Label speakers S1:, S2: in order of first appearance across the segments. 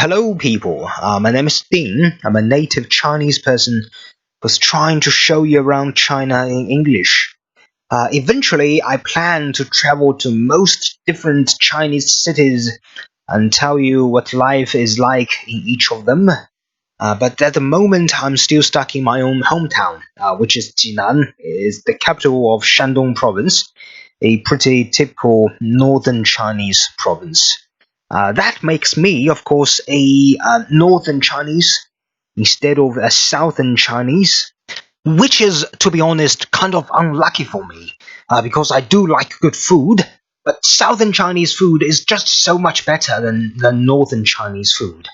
S1: Hello, people. My name is Ding. I'm a native Chinese person who's trying to show you around China in English. Eventually, I plan to travel to most different Chinese cities and tell you what life is like in each of them. But at the moment, I'm still stuck in my own hometown, which is Jinan. It's the capital of Shandong province, a pretty typical northern Chinese province. That makes me, of course, a northern Chinese instead of a southern Chinese, which is, to be honest, kind of unlucky for me because I do like good food, but southern Chinese food is just so much better than northern Chinese food,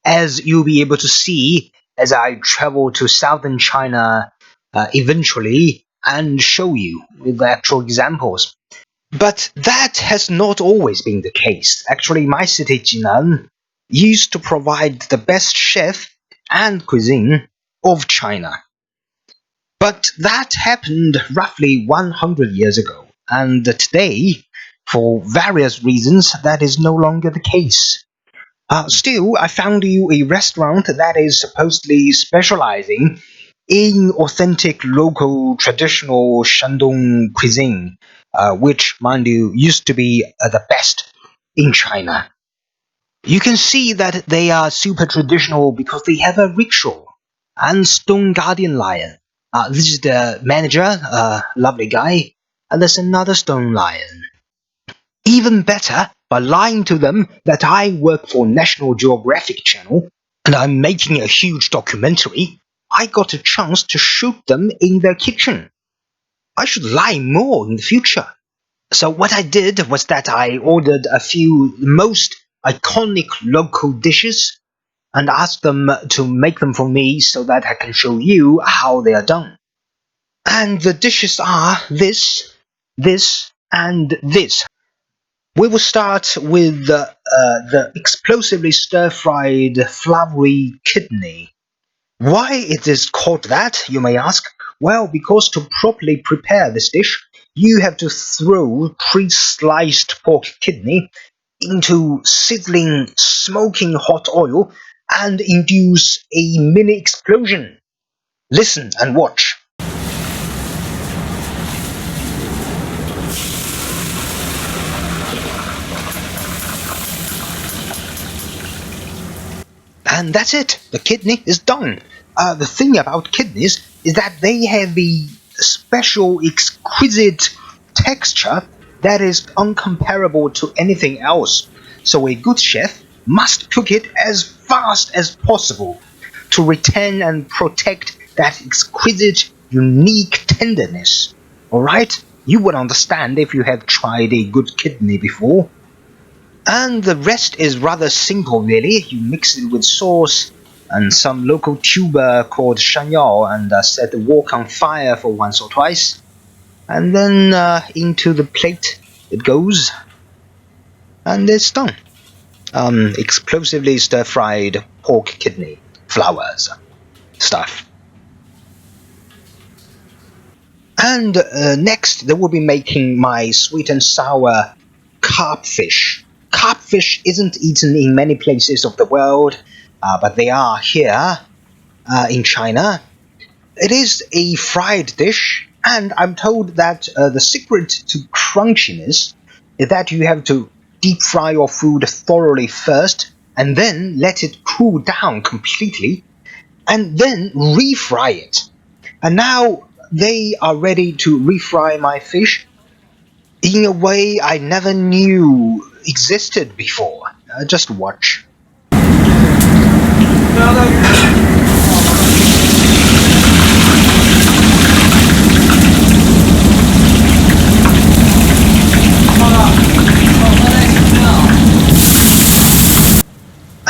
S1: as you'll be able to see as I travel to southern China eventually and show you with actual examples. But that has not always been the case. Actually, my city, Jinan, used to provide the best chef and cuisine of China. But that happened roughly 100 years ago, and today, for various reasons, that is no longer the case. Still, I found you a restaurant that is supposedly specializing in authentic local traditional Shandong cuisine, which, mind you, used to be the best in China. You can see that they are super traditional because they have a rickshaw and stone guardian lion. This is the manager, lovely guy, and there's another stone lion. Even better, by lying to them that I work for National Geographic Channel and I'm making a huge documentary, I got a chance to shoot them in their kitchen. I should lie more in the future. So what I did was that I ordered a few most iconic local dishes and asked them to make them for me so that I can show you how they are done. And the dishes are this, and this. We will start with the explosively stir-fried flowery kidney. Why it is called that, you may ask? Well, because to properly prepare this dish, you have to throw pre-sliced pork kidney into sizzling, smoking hot oil and induce a mini explosion. Listen and watch. And that's it. The kidney is done. The thing about kidneys is that they have a special, exquisite texture that is uncomparable to anything else. So a good chef must cook it as fast as possible to retain and protect that exquisite, unique tenderness. Alright? You would understand if you have tried a good kidney before. And the rest is rather simple, really. You mix it with sauce and some local tuber called shanyao and set the wok on fire for once or twice. And then into the plate it goes, and it's done. Explosively stir-fried pork kidney, flowers, stuff. And next, they will be making my sweet and sour carp fish. Carp fish isn't eaten in many places of the world, but they are here in China. It is a fried dish, and I'm told that the secret to crunchiness is that you have to deep fry your food thoroughly first, and then let it cool down completely, and then refry it. And now they are ready to refry my fish in a way I never knew existed before. Just watch.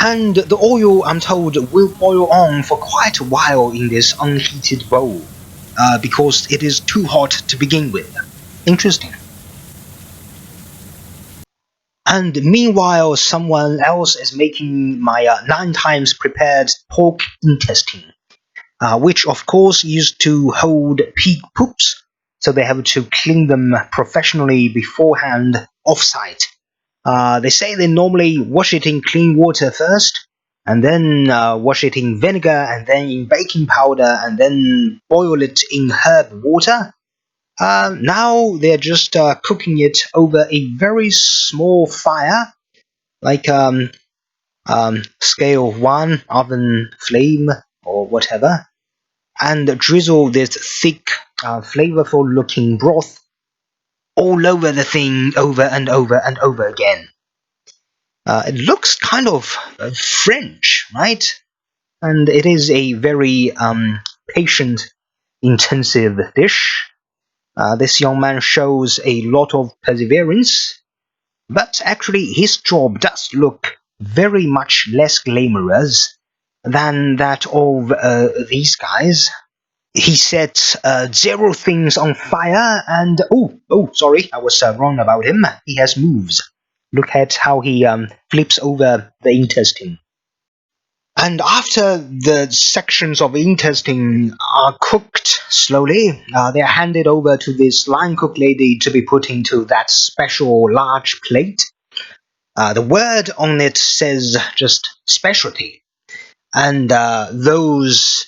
S1: And the oil, I'm told, will boil on for quite a while in this unheated bowl, because it is too hot to begin with. Interesting. And meanwhile, someone else is making my 9 times prepared pork intestine, which of course used to hold pig poops, so they have to clean them professionally beforehand off-site. They say they normally wash it in clean water first, and then wash it in vinegar, and then in baking powder, and then boil it in herb water. Now they're just cooking it over a very small fire, like scale of 1 oven flame or whatever, and drizzle this thick, flavorful looking broth all over the thing over and over and over again. It looks kind of French, right? And it is a very patient intensive dish. This young man shows a lot of perseverance, but actually his job does look very much less glamorous than that of these guys. He sets 0 things on fire, and sorry, I was wrong about him. He has moves. Look at how he flips over the intestine. And after the sections of intestine are cooked slowly, they are handed over to this line cook lady to be put into that special large plate. The word on it says just specialty. And those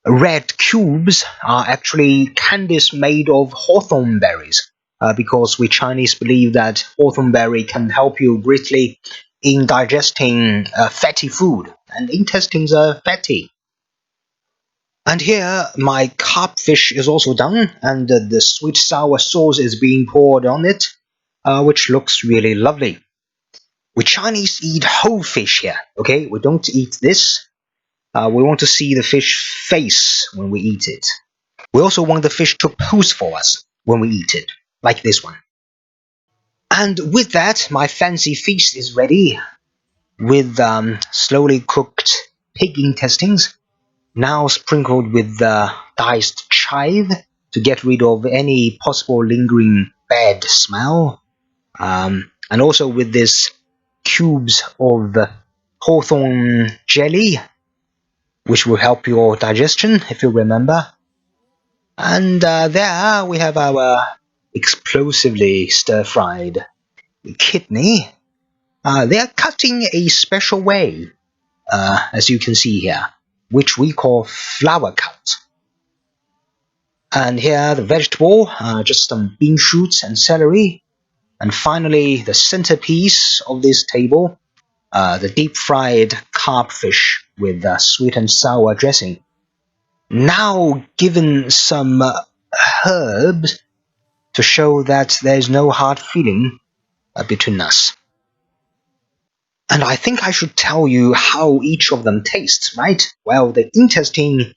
S1: red cubes are actually candies made of hawthorn berries, because we Chinese believe that hawthorn berry can help you greatly in digesting fatty food, and intestines are fatty. And here my carp fish is also done, and the sweet sour sauce is being poured on it, which looks really lovely. We Chinese eat whole fish here, okay? We don't eat this. We want to see the fish face when we eat it. We also want the fish to pose for us when we eat it, like this one. And with that, my fancy feast is ready, with slowly cooked pig intestines, now sprinkled with diced chive to get rid of any possible lingering bad smell, and also with this cubes of hawthorn jelly, which will help your digestion, if you remember. And there we have our explosively stir-fried kidney. They are cut in a special way, as you can see here, which we call flower cut. And here the vegetable, just some bean shoots and celery. And finally, the centerpiece of this table, the deep-fried carp fish with sweet and sour dressing. Now given some herbs to show that there is no hard feeling between us. And I think I should tell you how each of them tastes, right? Well, the intestine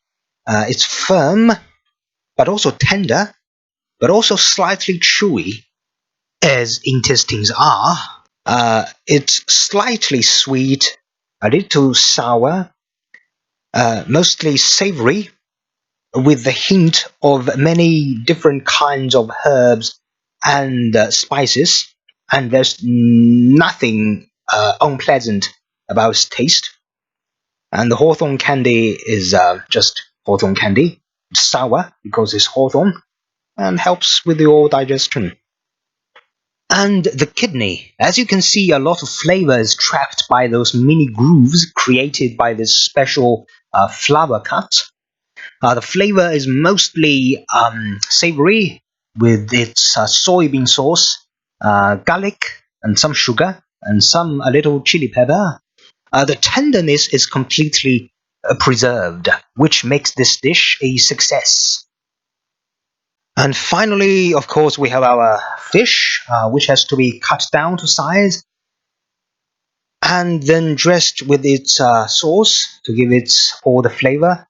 S1: is firm, but also tender, but also slightly chewy, as intestines are. It's slightly sweet, a little sour, mostly savory, with the hint of many different kinds of herbs and spices, and there's nothing unpleasant about its taste. And the hawthorn candy is just hawthorn candy. It's sour because it's hawthorn and helps with your digestion. And the kidney, as you can see, a lot of flavor is trapped by those mini grooves created by this special flower cut. The flavor is mostly savory, with its soybean sauce, garlic, and some sugar, and some a little chili pepper. The tenderness is completely preserved, which makes this dish a success. And finally, of course, we have our fish, which has to be cut down to size and then dressed with its sauce to give it all the flavor,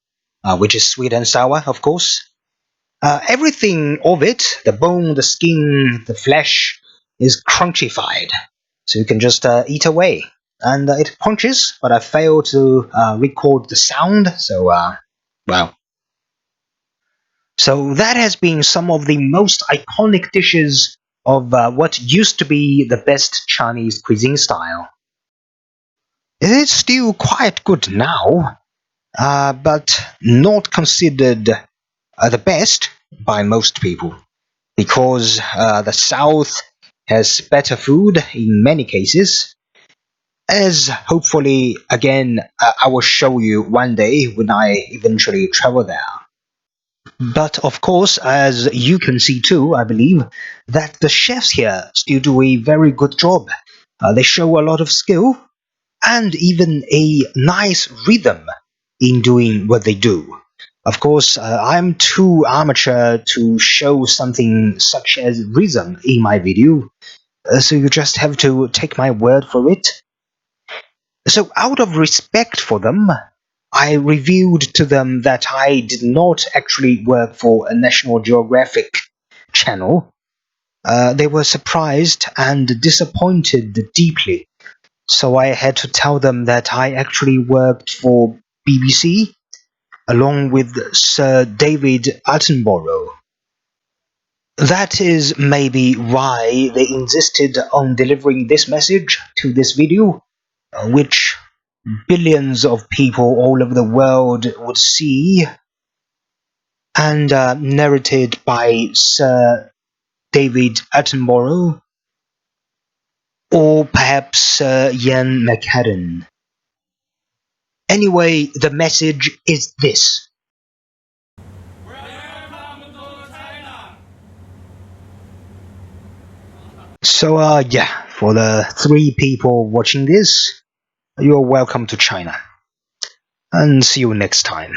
S1: which is sweet and sour, of course. Everything of it, the bone, the skin, the flesh, is crunchified, so you can just eat away. And it punches, but I failed to record the sound, so, well. So that has been some of the most iconic dishes of what used to be the best Chinese cuisine style. It is still quite good now, but not considered the best by most people, because the South has better food in many cases. As hopefully, again, I will show you one day when I eventually travel there. But of course, as you can see too, I believe that the chefs here still do a very good job. They show a lot of skill and even a nice rhythm in doing what they do. Of course, I'm too amateur to show something such as rhythm in my video, so you just have to take my word for it. So, out of respect for them, I revealed to them that I did not actually work for a National Geographic channel. They were surprised and disappointed deeply. So I had to tell them that I actually worked for BBC along with Sir David Attenborough. That is maybe why they insisted on delivering this message to this video, which billions of people all over the world would see, and narrated by Sir David Attenborough or perhaps Sir Ian McCadden. Anyway, the message is this. So, yeah, for the three people watching this, you're welcome to China. And see you next time.